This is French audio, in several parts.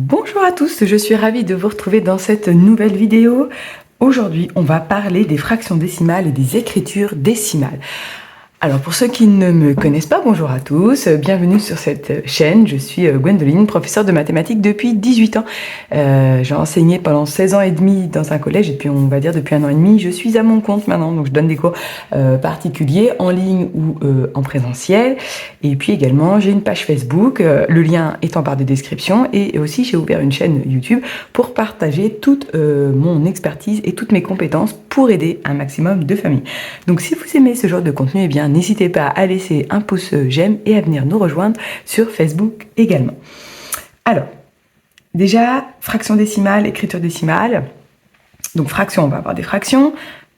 Bonjour à tous, je suis ravie de vous retrouver dans cette nouvelle vidéo. Aujourd'hui, on va parler des fractions décimales et des écritures décimales. Alors pour ceux qui ne me connaissent pas, bonjour à tous, bienvenue sur cette chaîne. Je suis Gwendoline, professeure de mathématiques depuis 18 ans. J'ai enseigné pendant 16 ans et demi dans un collège et puis on va dire depuis 1 an et demi, je suis à mon compte maintenant. Donc je donne des cours particuliers en ligne ou en présentiel. Et puis également, j'ai une page Facebook, le lien est en barre de description. Et aussi, j'ai ouvert une chaîne YouTube pour partager toute mon expertise et toutes mes compétences pour aider un maximum de familles. Donc si vous aimez ce genre de contenu, eh bien n'hésitez pas à laisser un pouce j'aime et à venir nous rejoindre sur Facebook également. Alors, déjà, fraction décimale, écriture décimale. Donc fraction, on va avoir des fractions.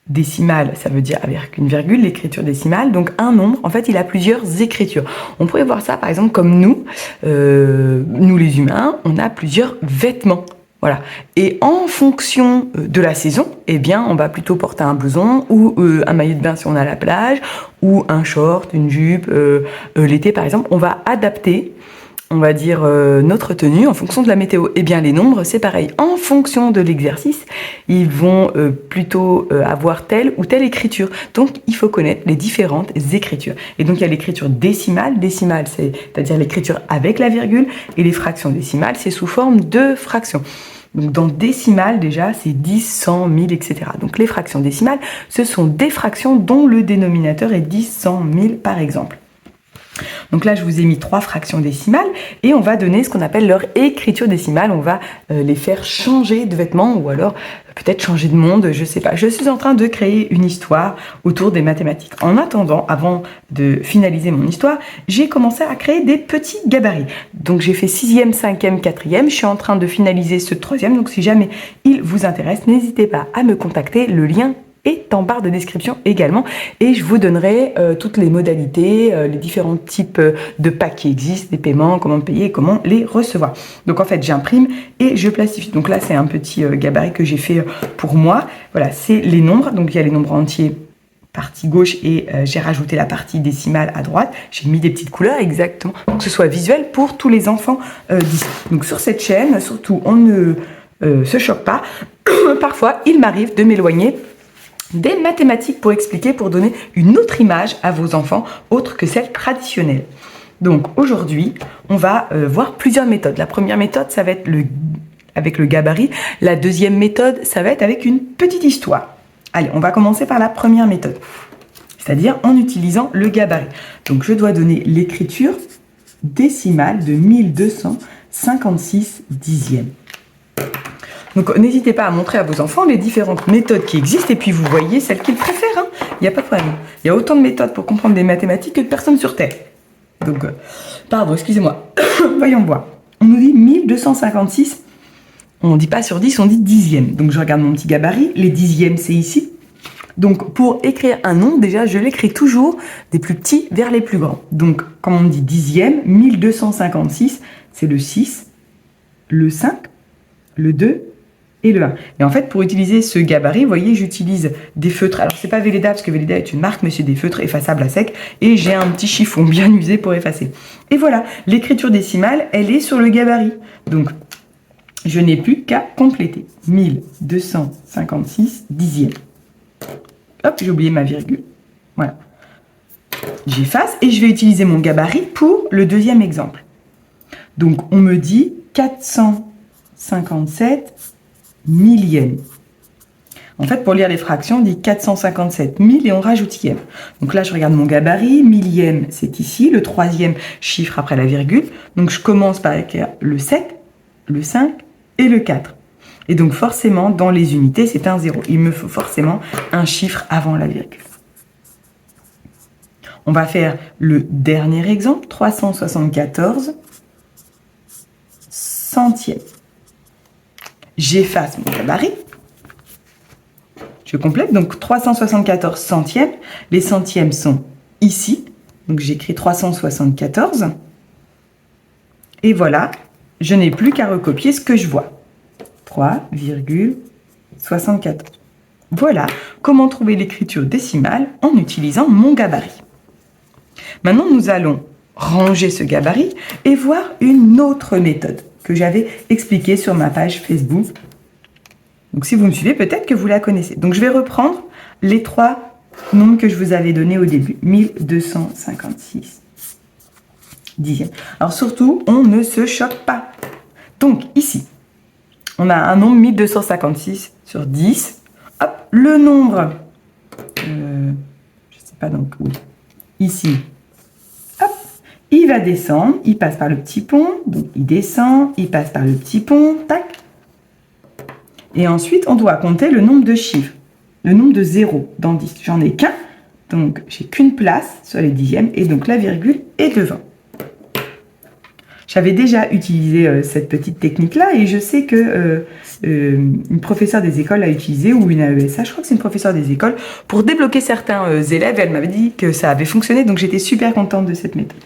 Décimale, ça veut dire avec une virgule, l'écriture décimale. Donc un nombre, en fait, il a plusieurs écritures. On pourrait voir ça, par exemple, comme nous les humains, on a plusieurs vêtements. Voilà. Et en fonction de la saison, eh bien, on va plutôt porter un blouson ou un maillot de bain si on est à la plage, ou un short, une jupe. L'été, par exemple, on va adapter, on va dire, notre tenue en fonction de la météo. Eh bien, les nombres, c'est pareil. En fonction de l'exercice, ils vont plutôt avoir telle ou telle écriture. Donc, il faut connaître les différentes écritures. Et donc, il y a l'écriture décimale. Décimale, c'est-à-dire l'écriture avec la virgule. Et les fractions décimales, c'est sous forme de fractions. Donc, dans décimale, déjà, c'est 10, 100, 1000, etc. Donc, les fractions décimales, ce sont des fractions dont le dénominateur est 10, 100, 1000, par exemple. Donc là, je vous ai mis 3 fractions décimales et on va donner ce qu'on appelle leur écriture décimale. On va les faire changer de vêtements ou alors peut-être changer de monde, je sais pas. Je suis en train de créer une histoire autour des mathématiques. En attendant, avant de finaliser mon histoire, j'ai commencé à créer des petits gabarits. Donc j'ai fait 6e, 5e, 4e. Je suis en train de finaliser ce 3e. Donc si jamais il vous intéresse, n'hésitez pas à me contacter. Le lien est en barre de description également et je vous donnerai toutes les modalités, les différents types de packs qui existent, des paiements, comment payer et comment les recevoir. Donc en fait j'imprime et je plastifie. Donc là c'est un petit gabarit que j'ai fait pour moi. Voilà, c'est les nombres. Donc il y a les nombres entiers partie gauche et j'ai rajouté la partie décimale à droite. J'ai mis des petites couleurs exactement pour que ce soit visuel pour tous les enfants d'ici. Donc sur cette chaîne, surtout on ne se choque pas. Parfois il m'arrive de m'éloigner des mathématiques pour expliquer, pour donner une autre image à vos enfants, autre que celle traditionnelle. Donc aujourd'hui, on va voir plusieurs méthodes. La première méthode, ça va être avec le gabarit. La deuxième méthode, ça va être avec une petite histoire. Allez, on va commencer par la première méthode, c'est-à-dire en utilisant le gabarit. Donc je dois donner l'écriture décimale de 1256 dixièmes. Donc n'hésitez pas à montrer à vos enfants les différentes méthodes qui existent et puis vous voyez celles qu'ils préfèrent. Hein. Il n'y a pas de problème. Il y a autant de méthodes pour comprendre des mathématiques que de personnes sur Terre. Donc, pardon, excusez-moi. Voyons voir. On nous dit 1256. On ne dit pas sur 10, on dit dixième. Donc je regarde mon petit gabarit. Les dixièmes, c'est ici. Donc pour écrire un nombre, déjà, je l'écris toujours des plus petits vers les plus grands. Donc, quand on me dit dixième, 1256, c'est le 6, le 5, le 2, et le 1. Et en fait, pour utiliser ce gabarit, vous voyez, j'utilise des feutres. Alors, c'est pas Velleda, parce que Velleda est une marque, mais c'est des feutres effaçables à sec. Et j'ai un petit chiffon bien usé pour effacer. Et voilà, l'écriture décimale, elle est sur le gabarit. Donc, je n'ai plus qu'à compléter. 1256 dixièmes. Hop, j'ai oublié ma virgule. Voilà. J'efface et je vais utiliser mon gabarit pour le deuxième exemple. Donc, on me dit 457 millième. En fait, pour lire les fractions, on dit 457 000 et on rajoute ième. Donc là, je regarde mon gabarit. Millième, c'est ici. Le troisième chiffre après la virgule. Donc, je commence par écrire le 7, le 5 et le 4. Et donc, forcément, dans les unités, c'est un 0. Il me faut forcément un chiffre avant la virgule. On va faire le dernier exemple. 374 centièmes. J'efface mon gabarit. Je complète, donc 374 centièmes. Les centièmes sont ici. Donc j'écris 374. Et voilà, je n'ai plus qu'à recopier ce que je vois. 3,74. Voilà comment trouver l'écriture décimale en utilisant mon gabarit. Maintenant, nous allons ranger ce gabarit et voir une autre méthode que j'avais expliqué sur ma page Facebook. Donc si vous me suivez, peut-être que vous la connaissez. Donc je vais reprendre les 3 nombres que je vous avais donnés au début. 1256 dixièmes. Alors surtout, on ne se choque pas. Donc ici, on a un nombre 1256 sur 10. Hop, le nombre, je ne sais pas donc où, ici, hop, il va descendre, il passe par le petit pont, donc il descend, il passe par le petit pont, tac. Et ensuite, on doit compter le nombre de chiffres, le nombre de zéros dans 10. J'en ai qu'un, donc j'ai qu'une place sur les dixièmes, et donc la virgule est devant. J'avais déjà utilisé cette petite technique-là et je sais que une professeure des écoles l'a utilisée, ou une AESH, je crois que c'est une professeure des écoles, pour débloquer certains élèves. Elle m'avait dit que ça avait fonctionné, donc j'étais super contente de cette méthode.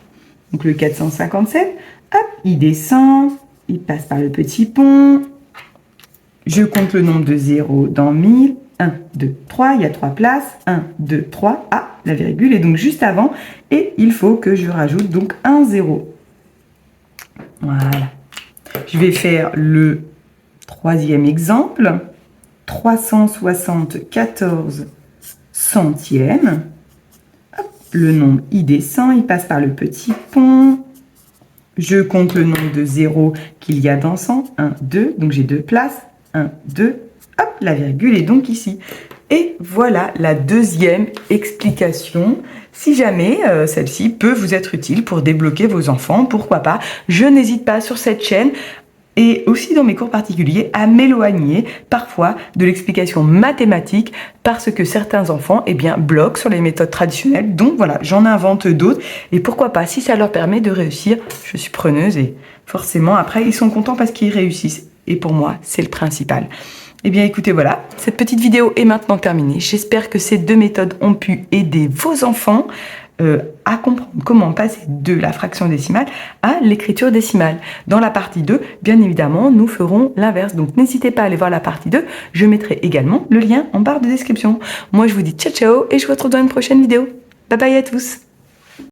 Donc le 457, hop, il descend, il passe par le petit pont, je compte le nombre de zéros dans 1000, 1, 2, 3, il y a 3 places, 1, 2, 3, ah, la virgule est donc juste avant, et il faut que je rajoute donc un zéro. Voilà. Je vais faire le 3e exemple. 374 centièmes. Hop, le nombre, il descend, il passe par le petit pont. Je compte le nombre de zéros qu'il y a dans 100. 1, 2, donc j'ai 2 places. 1, 2, hop, la virgule est donc ici. Et voilà la deuxième explication. Si jamais celle-ci peut vous être utile pour débloquer vos enfants, pourquoi pas, je n'hésite pas sur cette chaîne et aussi dans mes cours particuliers à m'éloigner parfois de l'explication mathématique parce que certains enfants bloquent sur les méthodes traditionnelles. Donc voilà, j'en invente d'autres et pourquoi pas, si ça leur permet de réussir, je suis preneuse et forcément après ils sont contents parce qu'ils réussissent. Et pour moi, c'est le principal. Eh bien écoutez, voilà, cette petite vidéo est maintenant terminée. J'espère que ces 2 méthodes ont pu aider vos enfants à comprendre comment passer de la fraction décimale à l'écriture décimale. Dans la partie 2, bien évidemment, nous ferons l'inverse. Donc n'hésitez pas à aller voir la partie 2. Je mettrai également le lien en barre de description. Moi, je vous dis ciao ciao et je vous retrouve dans une prochaine vidéo. Bye bye à tous.